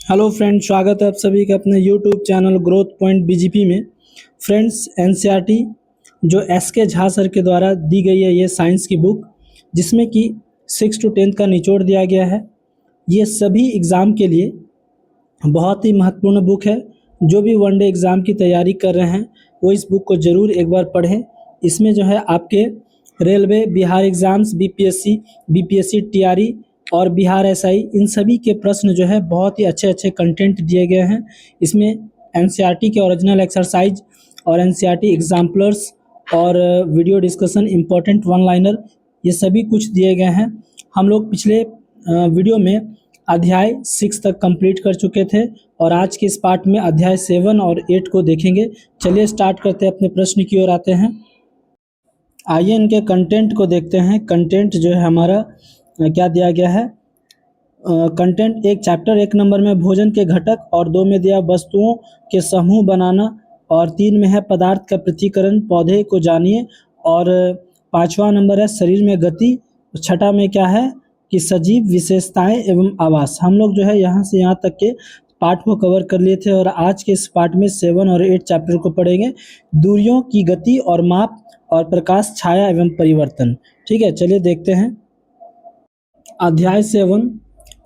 Hello friend, स्वागत है आप सभी का अपने यूट्यूब चैनल ग्रोथ पॉइंट बीजीपी में। Friends, NCERT S K Jha sir सर के द्वारा दी गई है ये साइंस की बुक, जिसमें कि 6 to 10 का निचोड़ दिया गया है। ये सभी एग्ज़ाम के लिए बहुत ही महत्वपूर्ण बुक है। जो भी वनडे एग्ज़ाम की तैयारी कर रहे हैं वो इस बुक को ज़रूर एक बार पढ़ें। इसमें जो है आपके railway, Bihar exams, BPSC, TRE और बिहार एसआई, इन सभी के प्रश्न जो है बहुत ही अच्छे अच्छे कंटेंट दिए गए हैं। इसमें एनसीईआरटी के ओरिजिनल एक्सरसाइज और एनसीईआरटी एग्जाम्पलर्स और video discussion, important one liner, ये सभी कुछ दिए गए हैं। हम लोग पिछले वीडियो में अध्याय 6 तक कंप्लीट कर चुके थे और आज के इस पार्ट में अध्याय 7 और 8 को देखेंगे। चलिए स्टार्ट करते हैं, अपने प्रश्न की ओर आते हैं। आइए इनके कंटेंट को देखते हैं। कंटेंट जो है हमारा क्या दिया गया है। कंटेंट एक चैप्टर 1 नंबर में भोजन के घटक, और 2 में दिया वस्तुओं के समूह बनाना, और 3 में है पदार्थ का पृथक्करण, पौधे को जानिए, और 5वां नंबर है शरीर में गति, 6ठा में क्या है कि सजीव विशेषताएं एवं आवास। हम लोग जो है यहाँ से यहाँ तक के पार्ट को कवर कर लिए थे और आज के इस पार्ट में 7 और 8 चैप्टर को पढ़ेंगे। दूरियों की गति और माप और प्रकाश, छाया एवं परिवर्तन। ठीक है, चलिए देखते हैं। अध्याय 7,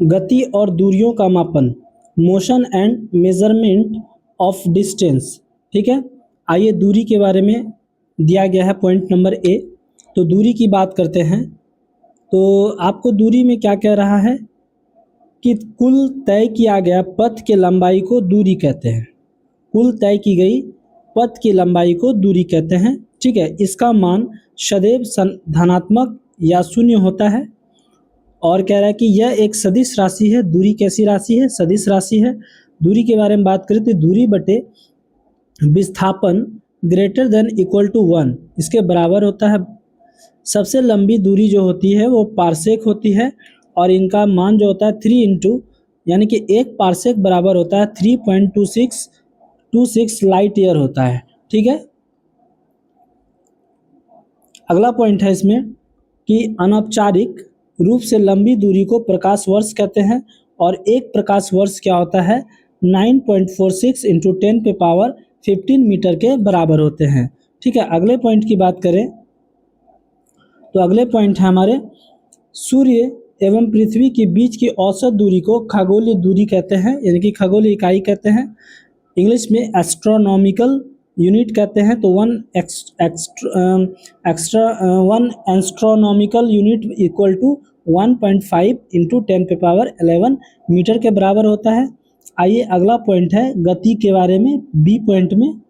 गति और दूरियों का मापन, motion and measurement of distance. ठीक है, आइए दूरी के बारे में दिया गया है पॉइंट नंबर ए। तो दूरी की बात करते हैं। तो आपको दूरी में क्या कह रहा है कि कुल तय किया गया पथ के लंबाई को दूरी कहते हैं। कुल तय की गई पथ की लंबाई को दूरी कहते हैं। ठीक है, इसका मान सदैव धनात्मक या शून्य होता है। और कह रहा है कि यह एक सदिश राशि है। दूरी कैसी राशि है? सदिश राशि है। दूरी के बारे में बात करें तो दूरी बटे विस्थापन ग्रेटर देन इक्वल टू 1 इसके बराबर होता है। सबसे लंबी दूरी जो होती है वो पारसेक होती है और इनका मान जो होता है 3 इंटू, यानी कि 1 पारसेक बराबर होता है 3.26 लाइट ईयर होता है। ठीक है, अगला पॉइंट है इसमें कि अनौपचारिक रूप से लंबी दूरी को प्रकाश वर्ष कहते हैं, और एक प्रकाश वर्ष क्या होता है 9.46 इंटू 10⁻15 मीटर के बराबर होते हैं। ठीक है, अगले पॉइंट की बात करें तो अगले पॉइंट है हमारे सूर्य एवं पृथ्वी के बीच की औसत दूरी को खगोलीय दूरी कहते हैं, यानी कि खगोलीय इकाई कहते हैं। इंग्लिश में एस्ट्रोनॉमिकल यूनिट कहते हैं। तो 1 astronomical unit equal to 1.5 into 10⁻11 metre के बराबर होता है। आइए अगला पॉइंट है गति के बारे में, बी पॉइंट में।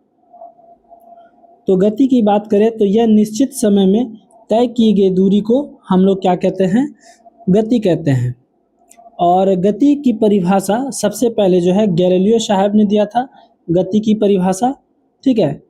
तो गति की बात करें तो यह निश्चित समय में तय की गई दूरी को हम लोग क्या कहते हैं, गति कहते हैं। और गति की परिभाषा सबसे पहले जो है गैलीलियो साहब ने दिया था, गति की परिभाषा। ठीक है,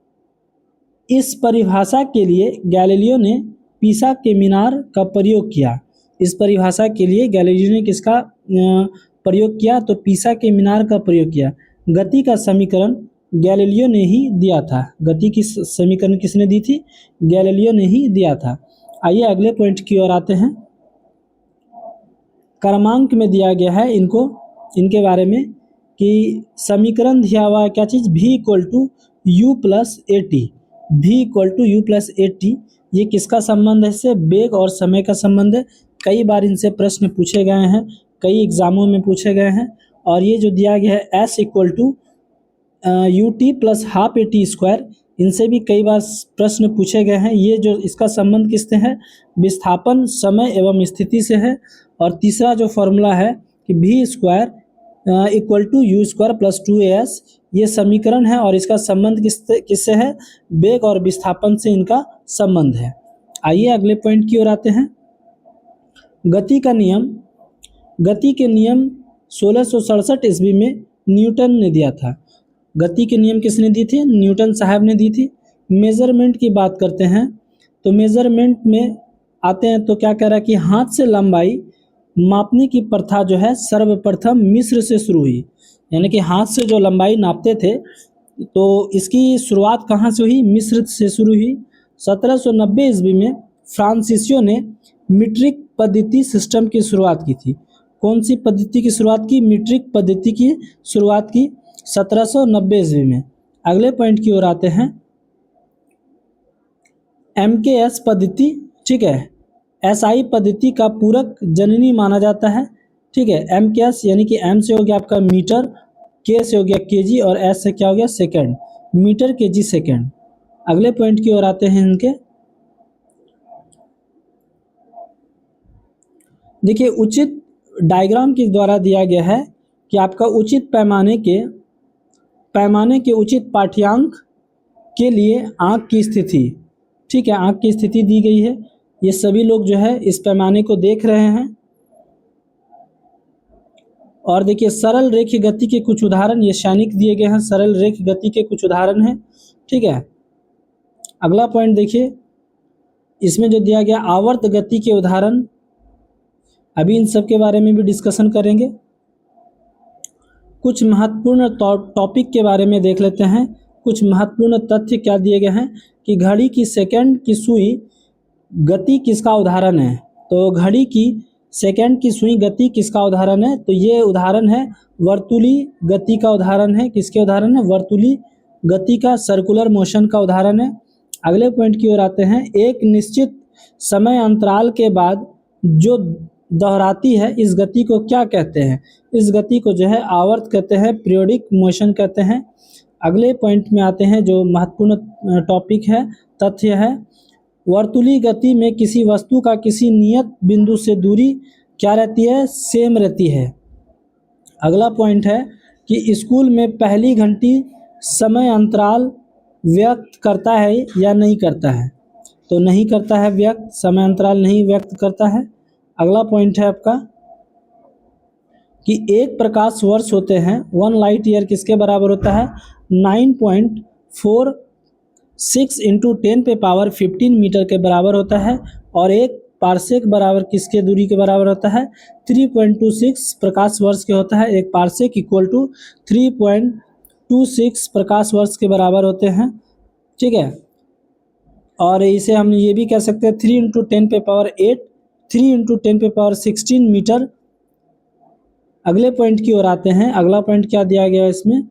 इस परिभाषा के लिए गैलीलियो ने पीसा के मीनार का प्रयोग किया। इस परिभाषा के लिए गैलीलियो ने किसका प्रयोग किया? तो पीसा के मीनार का प्रयोग किया। गति का समीकरण गैलीलियो ने ही दिया था। गति की समीकरण किसने दी थी? गैलीलियो ने ही दिया था। आइए अगले पॉइंट की ओर आते हैं। क्रमांक में दिया गया है इनके बारे में कि समीकरण दिया हुआ है क्या चीज़, v equal to u plus a t. v equal to u plus a t, ये किसका संबंध है? इससे वेग और समय का संबंध है। कई बार इनसे प्रश्न पूछे गए हैं, कई एग्जामों में पूछे गए हैं। और ये जो दिया गया है s equal to u t plus half a t square, इनसे भी कई बार प्रश्न पूछे गए हैं। ये जो इसका संबंध किससे है? विस्थापन, समय एवं स्थिति से है। और तीसरा जो फॉर्मूला है कि v square equal to u square plus 2as, ये समीकरण है और इसका संबंध किससे है? वेग और विस्थापन से इनका संबंध है। आइए अगले पॉइंट की ओर आते हैं। गति का नियम। गति के नियम 1667 ईस्वी में न्यूटन ने दिया था। गति के नियम किसने दी थी? न्यूटन साहब ने दी थी। मेजरमेंट की बात करते हैं तो मेजरमेंट में आते हैं तो क्या कह रहा है कि हाथ से लंबाई मापने की प्रथा जो है सर्वप्रथम मिस्र से शुरू हुई। यानी कि हाथ से जो लंबाई नापते थे तो इसकी शुरुआत कहाँ से हुई? मिस्र से शुरू हुई। 1790 ईस्वी में फ्रांसीसियो ने मीट्रिक पद्धति सिस्टम की शुरुआत की थी। कौन सी पद्धति की शुरुआत की? मीट्रिक पद्धति की शुरुआत की 1790 ईस्वी में। अगले पॉइंट की ओर आते हैं, MKS पद्धति, ठीक है, SI पद्धति का पूरक जननी माना जाता है, ठीक है। MKS यानी कि M से हो गया आपका मीटर, K से हो गया केजी और S से क्या हो गया? Second, metre K G second. अगले पॉइंट की ओर आते हैं इनके, देखिए उचित डायग्राम के द्वारा दिया गया है कि आपका उचित पैमाने के उचित पाठ्यांक के लिए आंख की स्थिति, ठीक है, आंख की स्थिति दी गई है। ये सभी लोग जो है इस पैमाने को देख रहे हैं और देखिए सरल रेखीय गति के कुछ उदाहरण ये सैनिक दिए गए हैं, सरल रेखीय गति के कुछ उदाहरण हैं, ठीक है। अगला पॉइंट देखिए, इसमें जो दिया गया आवर्त गति के उदाहरण, अभी इन सब के बारे में भी डिस्कशन करेंगे। कुछ महत्वपूर्ण टॉपिक के बारे में देख लेते हैं। कुछ महत्वपूर्ण तथ्य क्या दिए गए हैं कि घड़ी की सेकंड की सुई गति किसका उदाहरण है? तो घड़ी की सेकंड की सुई गति किसका उदाहरण है? तो ये उदाहरण है वर्तुली गति का उदाहरण है। किसके उदाहरण है? वर्तुली गति का, सर्कुलर मोशन का उदाहरण है। अगले पॉइंट की ओर आते हैं, एक निश्चित समय अंतराल के बाद जो दोहराती है इस गति को क्या कहते हैं? इस गति को जो है आवर्त कहते हैं, पीरियोडिक मोशन कहते हैं। अगले पॉइंट में आते हैं, जो महत्वपूर्ण टॉपिक है, तथ्य है, वर्तुली गति में किसी वस्तु का किसी नियत बिंदु से दूरी क्या रहती है? सेम रहती है। अगला पॉइंट है कि स्कूल में पहली घंटी समय अंतराल व्यक्त करता है या नहीं करता है? तो नहीं करता है व्यक्त, समय अंतराल नहीं व्यक्त करता है। अगला पॉइंट है आपका कि एक प्रकाश वर्ष होते हैं, 1 लाइट ईयर किसके बराबर होता है? 9.46 इंटू 10⁻15 मीटर के बराबर होता है। और एक पार्सेक बराबर किसके दूरी के बराबर होता है? 3.26 प्रकाश वर्ष के होता है। एक पार्सेक इक्वल टू 3.26 प्रकाश वर्ष के बराबर होते हैं, ठीक है। और इसे हम ये भी कह सकते हैं 3 इंटू 10⁸, 3 इंटू 10⁻16 मीटर। अगले पॉइंट की ओर आते हैं। अगला पॉइंट क्या दिया गया है इसमें?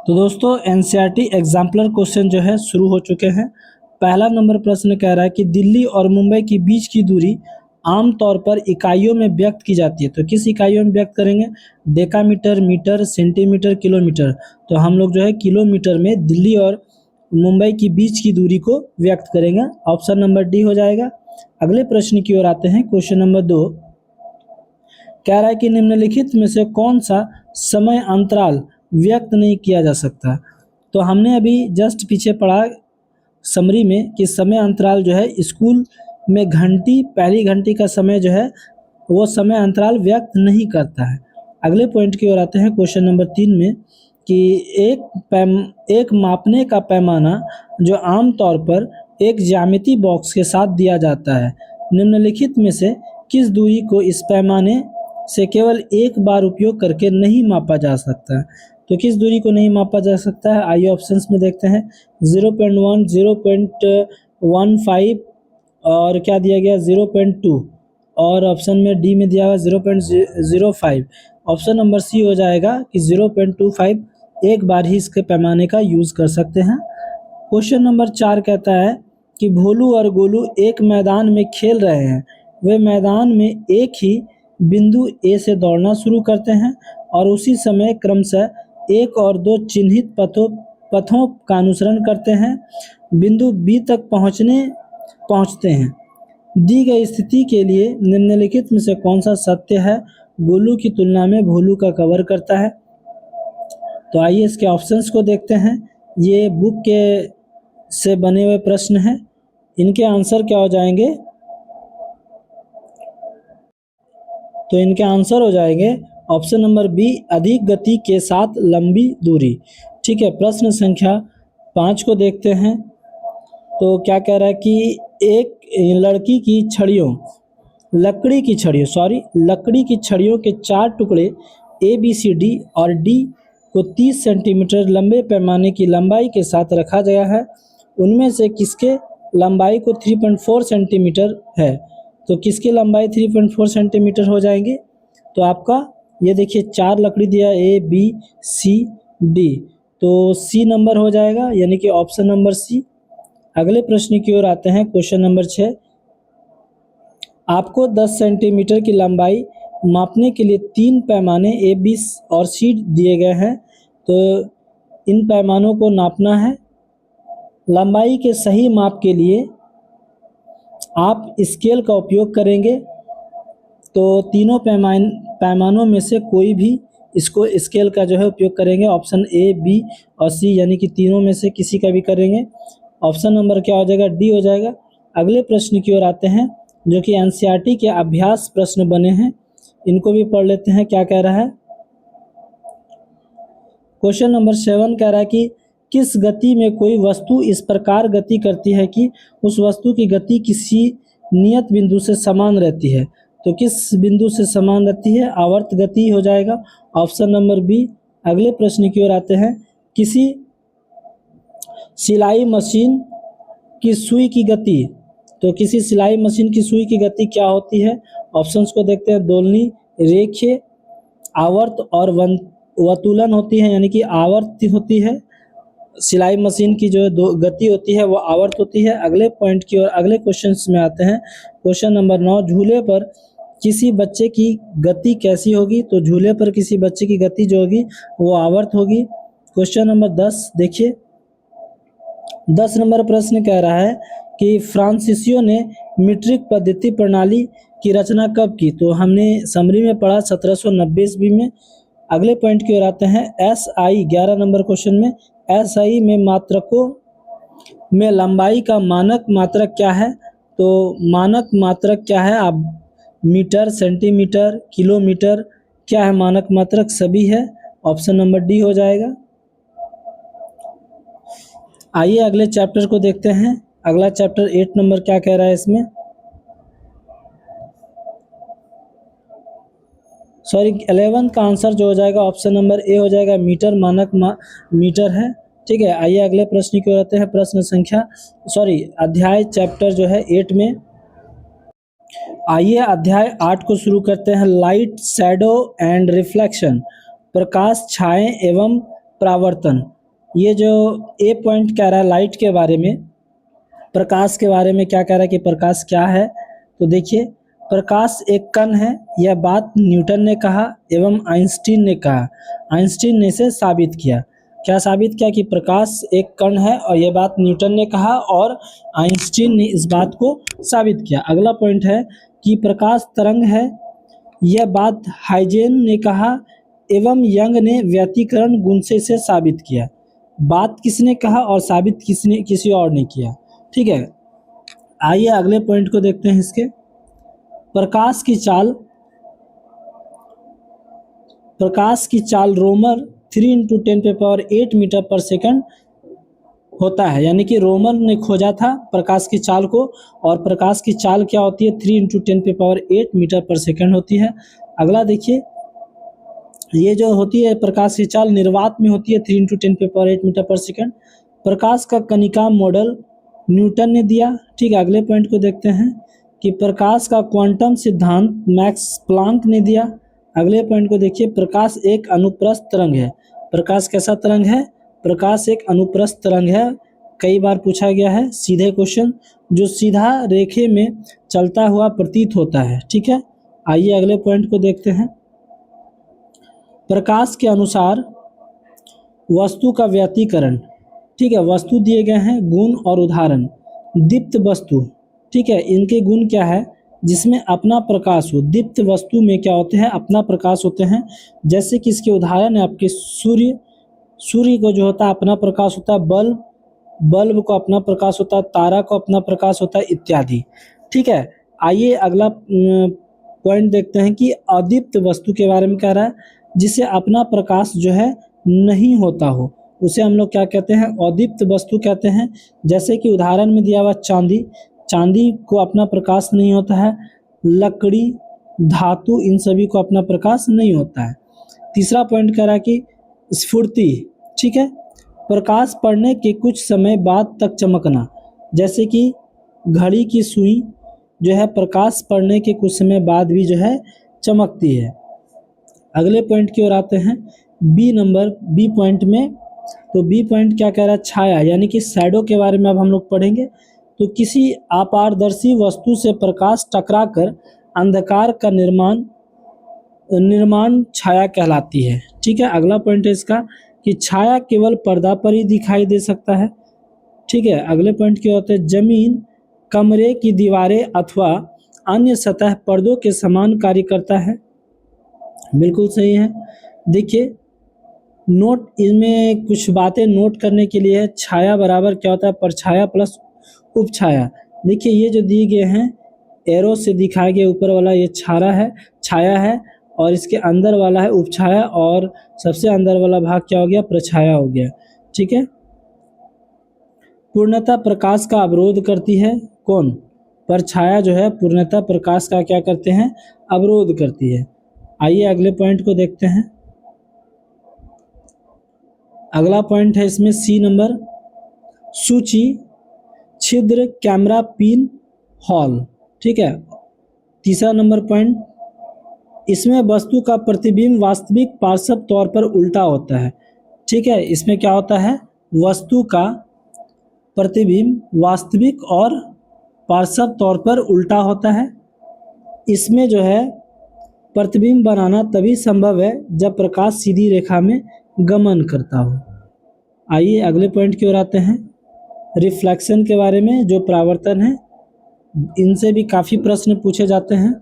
तो दोस्तों एनसीईआरटी एग्जाम्पलर क्वेश्चन जो है शुरू हो चुके हैं। पहला नंबर प्रश्न कह रहा है कि दिल्ली और मुंबई के बीच की दूरी आमतौर पर इकाइयों में व्यक्त की जाती है। तो किस इकाइयों में व्यक्त करेंगे? Decametre, metre, centimetre, kilometre. तो हम लोग जो है किलोमीटर में दिल्ली और मुंबई के बीच की दूरी को व्यक्त करेंगे। ऑप्शन नंबर डी हो जाएगा। अगले प्रश्न की ओर आते हैं। क्वेश्चन नंबर 2 कह रहा है कि निम्नलिखित में से कौन सा समय अंतराल व्यक्त नहीं किया जा सकता? तो हमने अभी जस्ट पीछे पढ़ा समरी में कि समय अंतराल जो है स्कूल में घंटी, पहली घंटी का समय जो है वो समय अंतराल व्यक्त नहीं करता है। अगले पॉइंट की ओर आते हैं। क्वेश्चन नंबर 3 में कि एक मापने का पैमाना जो आमतौर पर एक ज्यामिति बॉक्स के साथ दिया जाता है, निम्नलिखित में से किस दूरी को इस पैमाने से केवल एक बार उपयोग करके नहीं मापा जा सकता है? तो किस दूरी को नहीं मापा जा सकता है? आइए ऑप्शंस में देखते हैं। 0.1, 0.15 और क्या दिया गया 0.2 और ऑप्शन में डी में दिया हुआ 0.05। ऑप्शन नंबर सी हो जाएगा कि 0.25 एक बार ही इसके पैमाने का यूज़ कर सकते हैं। क्वेश्चन नंबर 4 कहता है कि भोलू और गोलू एक मैदान में खेल रहे हैं। वे मैदान में एक ही बिंदु ए से दौड़ना शुरू करते हैं और उसी समय क्रमशः 1 और 2 चिन्हित पथों का अनुसरण करते हैं। बिंदु बी तक पहुंचते हैं। दी गई स्थिति के लिए निम्नलिखित में से कौन सा सत्य है? गोलू की तुलना में भोलू का कवर करता है। तो आइए इसके ऑप्शंस को देखते हैं। ये बुक के से बने हुए प्रश्न हैं। इनके आंसर क्या हो जाएंगे? तो इनके आंसर हो जाएंगे ऑप्शन नंबर बी, अधिक गति के साथ लंबी दूरी। ठीक है, प्रश्न संख्या 5 को देखते हैं। तो क्या कह रहा है कि एक लकड़ी की छड़ियों के 4 टुकड़े A, B, C, D और D को 30 सेंटीमीटर लंबे पैमाने की लंबाई के साथ रखा गया है, उनमें से किसके लंबाई को 3.4 सेंटीमीटर है। तो किसकी लंबाई 3.4 सेंटीमीटर हो जाएंगे, तो आपका ये देखिए 4 लकड़ी दिया A B C D, तो C नंबर हो जाएगा, यानी कि ऑप्शन नंबर C। अगले प्रश्न की ओर आते हैं, क्वेश्चन नंबर 6। आपको 10 सेंटीमीटर की लंबाई मापने के लिए 3 पैमाने A B और C दिए गए हैं, तो इन पैमानों को नापना है। लंबाई के सही माप के लिए आप स्केल का उपयोग करेंगे, तो तीनों पैमानों में से कोई भी इसको स्केल का जो है उपयोग करेंगे। ऑप्शन A B और C, यानी कि तीनों में से किसी का भी करेंगे। ऑप्शन नंबर क्या हो जाएगा, D हो जाएगा। अगले प्रश्न की ओर आते हैं, जो कि एनसीईआरटी के अभ्यास प्रश्न बने हैं, इनको भी पढ़ लेते हैं क्या कह रहा है। क्वेश्चन नंबर 7 कह रहा है कि किस गति में कोई वस्तु इस प्रकार गति करती है कि उस वस्तु की गति किसी नियत बिंदु से समान रहती है। तो किस बिंदु से समान रहती है, आवर्त गति हो जाएगा, ऑप्शन नंबर बी। अगले प्रश्न की ओर आते हैं, किसी सिलाई मशीन की सुई की गति, तो किसी सिलाई मशीन की सुई की गति क्या होती है। ऑप्शंस को देखते हैं, दोलनी, रेखीय, आवर्त और वतुलन होती है, यानी कि आवर्त होती है। सिलाई मशीन की जो गति होती है वो आवर्त होती है। अगले पॉइंट की ओर, अगले क्वेश्चंस में आते हैं। क्वेश्चन नंबर 9, झूले पर किसी बच्चे की गति कैसी होगी, तो झूले पर किसी बच्चे की गति जो होगी वो आवर्त होगी। क्वेश्चन नंबर 10 देखिए, 10 नंबर प्रश्न कह रहा है कि फ्रांसीसियो ने मीट्रिक पद्धति प्रणाली की रचना कब की, तो हमने समरी में पढ़ा 1790 ईस्वी में। अगले पॉइंट की ओर आते हैं, SI 11 नंबर क्वेश्चन में, SI में मात्रकों में लंबाई का मानक मात्रक क्या है, तो मानक मात्रक क्या है, आप मीटर, सेंटीमीटर, किलोमीटर, क्या है मानक मात्रक, सभी है, ऑप्शन नंबर डी हो जाएगा। आइए अगले चैप्टर को देखते हैं। अगला चैप्टर 8 नंबर क्या कह रहा है इसमें, सॉरी 11 का आंसर जो हो जाएगा ऑप्शन नंबर ए हो जाएगा, मीटर, मानक मीटर है। ठीक है, आइए अगले प्रश्न की ओर आते हैं। प्रश्न संख्या अध्याय चैप्टर जो है 8 में, आइए अध्याय 8 को शुरू करते हैं। लाइट, शैडो एंड रिफ्लेक्शन, प्रकाश, छाएं एवं परावर्तन। ये जो ए पॉइंट कह रहा है लाइट के बारे में, प्रकाश के बारे में क्या कह रहा है कि प्रकाश क्या है, तो देखिए प्रकाश एक कण है, यह बात न्यूटन ने कहा एवं आइंस्टीन ने कहा। आइंस्टीन ने इसे साबित किया, क्या साबित किया कि प्रकाश एक कण है, और यह बात न्यूटन ने कहा और आइंस्टीन ने इस बात को साबित किया। अगला पॉइंट है कि प्रकाश तरंग है, यह बात हाइजेन ने कहा एवं यंग ने व्यतिकरण गुण से इसे साबित किया। बात किसने कहा और साबित किसी और ने किया। ठीक है, आइए अगले पॉइंट को देखते हैं इसके। प्रकाश की चाल रोमर 3 × 10⁸ मीटर पर सेकंड होता है, यानी कि रोमर ने खोजा था प्रकाश की चाल को, और प्रकाश की चाल क्या होती है 3 × 10⁸ मीटर पर सेकंड होती है। अगला देखिए, ये जो होती है प्रकाश की चाल निर्वात में होती है 3 × 10⁸ मीटर पर सेकंड। प्रकाश का कणिका मॉडल न्यूटन ने दिया। ठीक है, अगले पॉइंट को देखते हैं कि प्रकाश का क्वांटम सिद्धांत मैक्स प्लांक ने दिया। अगले पॉइंट को देखिए, प्रकाश एक अनुप्रस्थ तरंग है। प्रकाश कैसा तरंग है, प्रकाश एक अनुप्रस्थ तरंग है, कई बार पूछा गया है सीधे क्वेश्चन, जो सीधा रेखे में चलता हुआ प्रतीत होता है। ठीक है, आइए अगले पॉइंट को देखते हैं। प्रकाश के अनुसार वस्तु का व्यतिकरण, ठीक है, वस्तु दिए गए हैं, गुण और उदाहरण। दीप्त वस्तु, ठीक है, इनके गुण क्या है, जिसमें अपना प्रकाश हो। दीप्त वस्तु में क्या होते हैं, अपना प्रकाश होते हैं। जैसे कि इसके उदाहरण है आपके सूर्य को जो होता है अपना प्रकाश होता है, बल्ब को अपना प्रकाश होता है, तारा को अपना प्रकाश होता है, इत्यादि। ठीक है, आइए अगला पॉइंट देखते हैं कि अदीप्त वस्तु के बारे में कह रहा है, जिसे अपना प्रकाश जो है नहीं होता हो, उसे हम लोग क्या कहते हैं, अदीप्त वस्तु कहते हैं। जैसे कि उदाहरण में दिया हुआ चांदी को अपना प्रकाश नहीं होता है, लकड़ी, धातु, इन सभी को अपना प्रकाश नहीं होता है। तीसरा पॉइंट कह रहा है कि स्फूर्ति, ठीक है। प्रकाश पड़ने के कुछ समय बाद तक चमकना, जैसे कि घड़ी की सुई जो है प्रकाश पड़ने के कुछ समय बाद भी जो है चमकती है। अगले पॉइंट की ओर आते हैं, बी पॉइंट में। तो बी पॉइंट क्या कह रहा है, छाया यानी कि शैडो के बारे में अब हम लोग पढ़ेंगे। तो किसी अपारदर्शी वस्तु से प्रकाश टकराकर अंधकार का निर्माण छाया कहलाती है, ठीक है। अगला पॉइंट है इसका कि छाया केवल पर्दा पर ही दिखाई दे सकता है, ठीक है। अगले पॉइंट की होते हैं, जमीन, कमरे की दीवारें अथवा अन्य सतह पर्दों के समान कार्य करता है, बिल्कुल सही है। देखिए नोट, इनमें कुछ बातें नोट करने के लिए है। छाया बराबर क्या होता है, परछाया प्लस उपछाया। देखिए ये जो दिए गए हैं एरो से दिखाया गया ऊपर वाला ये छाया है और इसके अंदर वाला है उपछाया और सबसे अंदर वाला भाग क्या हो गया, प्रछाया हो गया, ठीक है। पूर्णतः प्रकाश का अवरोध करती है कौन, परछाया जो है पूर्णतः प्रकाश का क्या करते हैं, अवरोध करती है। आइए अगले पॉइंट को देखते हैं। अगला पॉइंट है इसमें सी नंबर, सूची, छिद्र, कैमरा, पिन हॉल, ठीक है। तीसरा नंबर पॉइंट, इसमें वस्तु का प्रतिबिंब वास्तविक पार्श्व तौर पर उल्टा होता है, ठीक है। इसमें क्या होता है, वस्तु का प्रतिबिंब वास्तविक और पार्श्व तौर पर उल्टा होता है। इसमें जो है प्रतिबिंब बनाना तभी संभव है जब प्रकाश सीधी रेखा में गमन करता हो। आइए अगले पॉइंट की ओर आते हैं, रिफ्लेक्शन के बारे में, जो परावर्तन है, इनसे भी काफ़ी प्रश्न पूछे जाते हैं।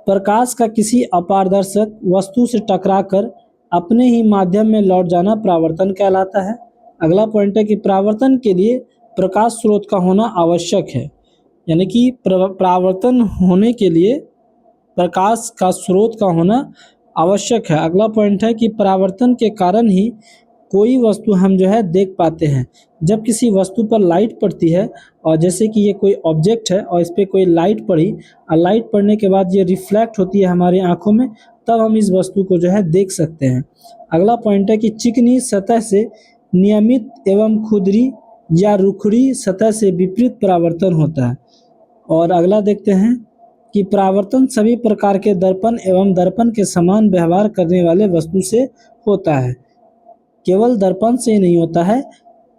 प्रकाश का किसी अपारदर्शक वस्तु से टकराकर अपने ही माध्यम में लौट जाना परावर्तन कहलाता है। अगला पॉइंट है कि परावर्तन के लिए प्रकाश स्रोत का होना आवश्यक है, यानी कि परावर्तन होने के लिए प्रकाश का स्रोत का होना आवश्यक है। अगला पॉइंट है कि परावर्तन के कारण ही कोई वस्तु हम जो है देख पाते हैं। जब किसी वस्तु पर लाइट पड़ती है और जैसे कि ये कोई ऑब्जेक्ट है और इस पर कोई लाइट पड़ी और लाइट पड़ने के बाद ये रिफ्लेक्ट होती है हमारी आंखों में, तब हम इस वस्तु को जो है देख सकते हैं। अगला पॉइंट है कि चिकनी सतह से नियमित एवं खुरदरी या रुखड़ी सतह से विपरीत परावर्तन होता है। और अगला देखते हैं कि परावर्तन सभी प्रकार के दर्पण एवं दर्पण के समान व्यवहार करने वाले वस्तु से होता है, केवल दर्पण से ही नहीं होता है।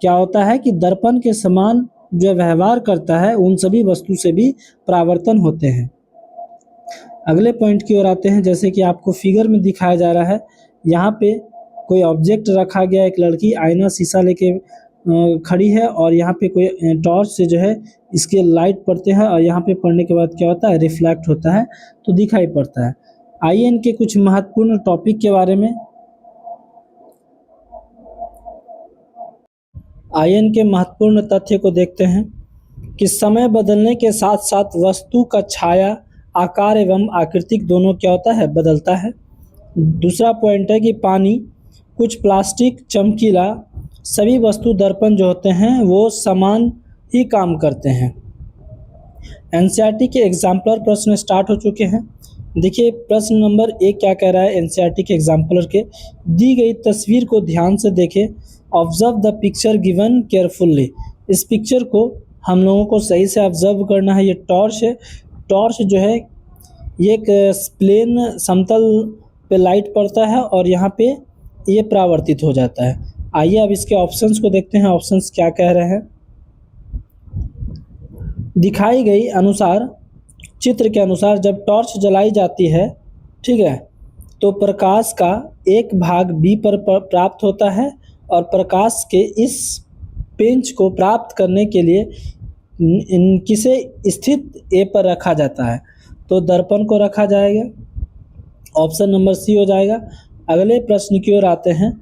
क्या होता है कि दर्पण के समान जो व्यवहार करता है उन सभी वस्तु से भी परावर्तन होते हैं। अगले पॉइंट की ओर आते हैं, जैसे कि आपको फिगर में दिखाया जा रहा है, यहाँ पे कोई ऑब्जेक्ट रखा गया, एक लड़की आईना शीशा लेके खड़ी है और यहाँ पे कोई टॉर्च से जो है इसके लाइट पड़ते हैं और यहाँ पे पड़ने के बाद क्या होता है, रिफ्लेक्ट होता है तो दिखाई पड़ता है। आइए इनके कुछ महत्वपूर्ण टॉपिक के बारे में, आयन के महत्वपूर्ण तथ्य को देखते हैं कि समय बदलने के साथ साथ वस्तु का छाया, आकार एवं आकृतिक दोनों क्या होता है, बदलता है। दूसरा पॉइंट है कि पानी, कुछ प्लास्टिक, चमकीला, सभी वस्तु दर्पण जो होते हैं वो समान ही काम करते हैं। एनसीईआरटी के एग्जाम्पलर प्रश्न स्टार्ट हो चुके हैं। देखिए प्रश्न नंबर 1 क्या कह रहा है, एनसीईआरटी के एग्जाम्पलर के, दी गई तस्वीर को ध्यान से देखें, observe the picture given carefully. इस पिक्चर को हम लोगों को सही से ऑब्जर्व करना है। ये टॉर्च है, टॉर्च जो है ये एक प्लेन समतल पे लाइट पड़ता है और यहाँ पे ये परावर्तित हो जाता है। आइए अब इसके ऑप्शंस को देखते हैं, ऑप्शंस क्या कह रहे हैं। दिखाई गई अनुसार, चित्र के अनुसार जब टॉर्च जलाई जाती है, ठीक है, तो प्रकाश का एक भाग बी पर प्राप्त होता है और प्रकाश के इस पेंच को प्राप्त करने के लिए किसे स्थित ए पर रखा जाता है, तो दर्पण को रखा जाएगा। ऑप्शन नंबर सी हो जाएगा। अगले प्रश्न की ओर आते हैं।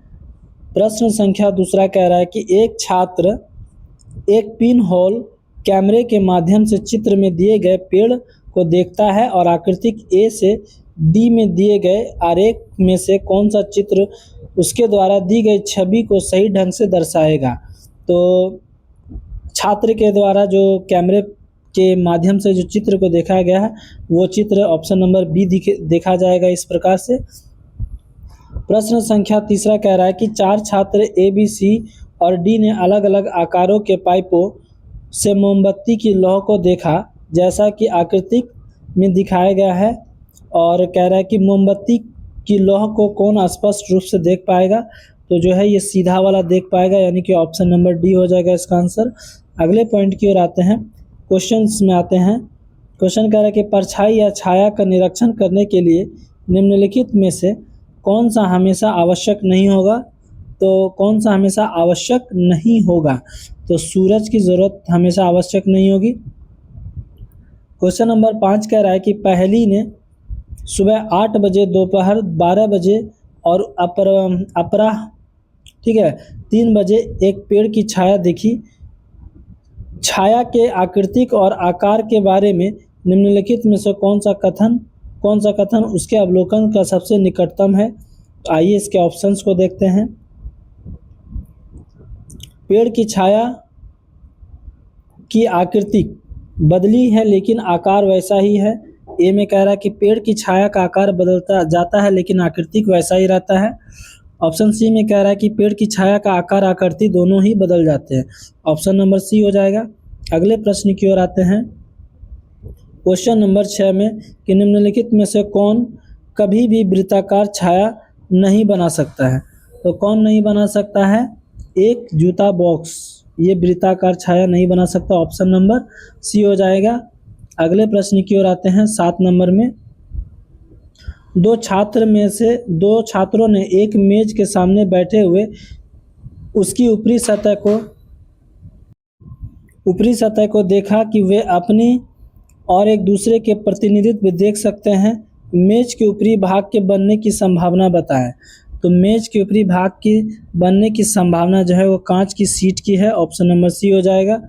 प्रश्न संख्या 2 कह रहा है कि एक छात्र एक पिन होल कैमरे के माध्यम से चित्र में दिए गए पेड़ को देखता है और आकृतिक ए से डी में दिए गए आरेख में से कौन सा चित्र उसके द्वारा दी गई छवि को सही ढंग से दर्शाएगा। तो छात्र के द्वारा जो कैमरे के माध्यम से जो चित्र को देखा गया है वो चित्र ऑप्शन नंबर बी देखा जाएगा इस प्रकार से। प्रश्न संख्या तीसरा कह रहा है कि 4 छात्र ए, बी, सी और डी ने अलग अलग आकारों के पाइपों से मोमबत्ती की लौ को देखा जैसा कि आकृति में दिखाया गया है, और कह रहा है कि मोमबत्ती की लौ को कौन स्पष्ट रूप से देख पाएगा। तो जो है ये सीधा वाला देख पाएगा, यानी कि ऑप्शन नंबर डी हो जाएगा इसका आंसर। अगले पॉइंट की ओर आते हैं, क्वेश्चंस में आते हैं। क्वेश्चन कह रहा है कि परछाई या छाया का निरीक्षण करने के लिए निम्नलिखित में से कौन सा हमेशा आवश्यक नहीं होगा। तो कौन सा हमेशा आवश्यक नहीं होगा, तो सूरज की ज़रूरत हमेशा आवश्यक नहीं होगी। क्वेश्चन नंबर 5 कह रहा है कि पहली ने सुबह 8 बजे, दोपहर 12 बजे और अपराह 3 बजे एक पेड़ की छाया देखी। छाया के आकृतिक और आकार के बारे में निम्नलिखित में से कौन सा कथन उसके अवलोकन का सबसे निकटतम है। आइए इसके ऑप्शंस को देखते हैं। पेड़ की छाया की आकृति बदली है लेकिन आकार वैसा ही है। ए में कह रहा है कि पेड़ की छाया का आकार बदलता जाता है लेकिन आकृति वैसा ही रहता है। ऑप्शन सी में कह रहा है कि पेड़ की छाया का आकार आकृति दोनों ही बदल जाते हैं। ऑप्शन नंबर सी हो जाएगा। अगले प्रश्न की ओर आते हैं। क्वेश्चन नंबर 6 में कि निम्नलिखित में से कौन कभी भी वृत्ताकार छाया नहीं बना सकता है। तो कौन नहीं बना सकता है? एक जूता बॉक्स, ये वृत्ताकार छाया नहीं बना सकता। ऑप्शन नंबर सी हो जाएगा। अगले प्रश्न की ओर आते हैं। 7 नंबर में दो छात्रों ने एक मेज के सामने बैठे हुए उसकी ऊपरी सतह को देखा कि वे अपनी और एक दूसरे के प्रतिनिधित्व देख सकते हैं। मेज के ऊपरी भाग के बनने की संभावना बताएं। तो मेज के ऊपरी भाग की बनने की संभावना जो है वो कांच की सीट की है। ऑप्शन नंबर सी हो जाएगा।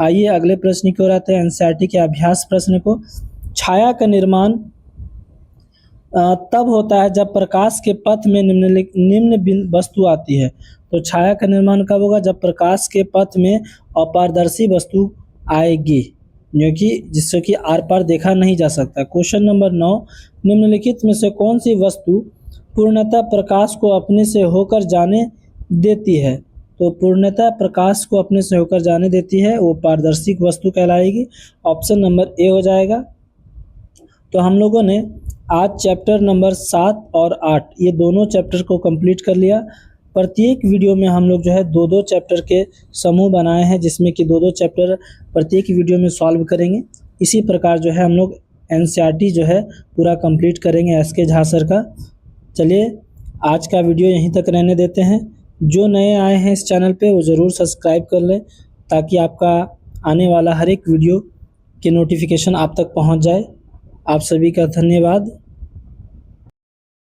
आइए अगले प्रश्न की ओर आते हैं, एनसीईआरटी के अभ्यास प्रश्न को। छाया का निर्माण तब होता है जब प्रकाश के पथ में निम्न वस्तु आती है। तो छाया का निर्माण कब होगा? जब प्रकाश के पथ में अपारदर्शी वस्तु आएगी, जो कि जिससे कि आर पार देखा नहीं जा सकता। क्वेश्चन नंबर 9, निम्नलिखित में से कौन सी वस्तु पूर्णतः प्रकाश को अपने से होकर जाने देती है। तो पूर्णतः प्रकाश को अपने से होकर जाने देती है वो पारदर्शी वस्तु कहलाएगी। ऑप्शन नंबर ए हो जाएगा। तो हम लोगों ने आज चैप्टर नंबर 7 और 8 ये दोनों चैप्टर को कंप्लीट कर लिया। प्रत्येक वीडियो में हम लोग जो है 2-2 चैप्टर के समूह बनाए हैं, जिसमें कि 2-2 चैप्टर प्रत्येक वीडियो में सॉल्व करेंगे। इसी प्रकार जो है हम लोग एनसीईआरटी जो है पूरा कंप्लीट करेंगे एसके झा सर का। चलिए आज का वीडियो यहीं तक रहने देते हैं। जो नए आए हैं इस चैनल पे वो ज़रूर सब्सक्राइब कर लें, ताकि आपका आने वाला हर एक वीडियो की नोटिफिकेशन आप तक पहुंच जाए। आप सभी का धन्यवाद।